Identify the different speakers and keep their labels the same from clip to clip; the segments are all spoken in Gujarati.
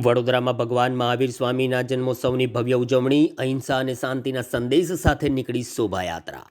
Speaker 1: વડોદરામાં ભગવાન મહાવીર સ્વામીના જન્મોત્સવની ભવ્ય ઉજવણી, અહિંસા અને શાંતિના સંદેશ સાથે નીકળી શોભાયાત્રા।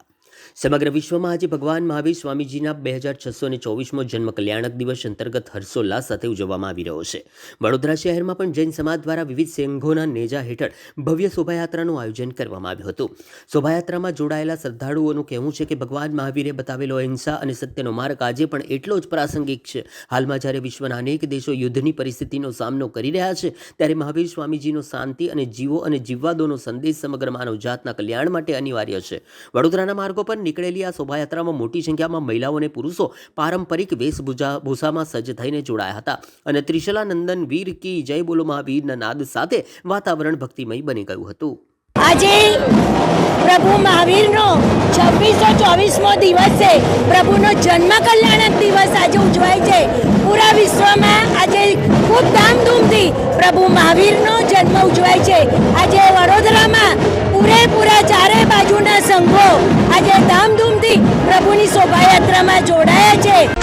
Speaker 1: સમગ્ર વિશ્વમાં આજે ભગવાન મહાવીર સ્વામીજીના 2624મો જન્મ કલ્યાણક દિવસ અંતર્ગત હર્ષોલ્લાસ સાથે ઉજવવામાં આવી રહ્યો છે। વડોદરા શહેરમાં પણ જૈન સમાજ દ્વારા વિવિધ સંઘોના નેજા હેઠળ ભવ્ય શોભાયાત્રાનું આયોજન કરવામાં આવ્યું હતું। શોભાયાત્રામાં જોડાયેલા શ્રદ્ધાળુઓનું કહેવું છે કે ભગવાન મહાવીરે બતાવેલો અહિંસા અને સત્યનો માર્ગ આજે પણ એટલો જ પ્રાસંગિક છે। હાલમાં જ્યારે વિશ્વના અનેક દેશો યુદ્ધની પરિસ્થિતિનો સામનો કરી રહ્યા છે, ત્યારે મહાવીર સ્વામીજીનો શાંતિ અને જીવો અને જીવવા દોનો સંદેશ સમગ્ર માનવજાતના કલ્યાણ માટે અનિવાર્ય છે। વડોદરાના માર્ગો પર નીકળેલી આ શોભાયાત્રામાં મોટી સંખ્યામાં મહિલાઓ અને પુરુષો પારંપરિક વેશભૂષામાં સજ્જ થઈને જોડાયા હતા અને ત્રિશલા નંદન વીર કી જય બોલો મહાવીરના નાદ સાથે વાતાવરણ ભક્તિમય બની ગયું હતું।
Speaker 2: આજે પ્રભુ મહાવીરનો 2624મો દિવસ છે। પ્રભુનો જન્મ કલ્યાણક દિવસ આજે ઉજવાય છે। પૂરા વિશ્વમાં આજે ખૂબ ધામધૂમથી પ્રભુ મહાવીરનો જન્મ ઉજવાય છે। આજે વડોદરામાં પૂરેપૂરા ચારે બાજુના સંઘો આજે ધામધૂમથી પ્રભુની શોભાયાત્રામાં જોડાયા છે।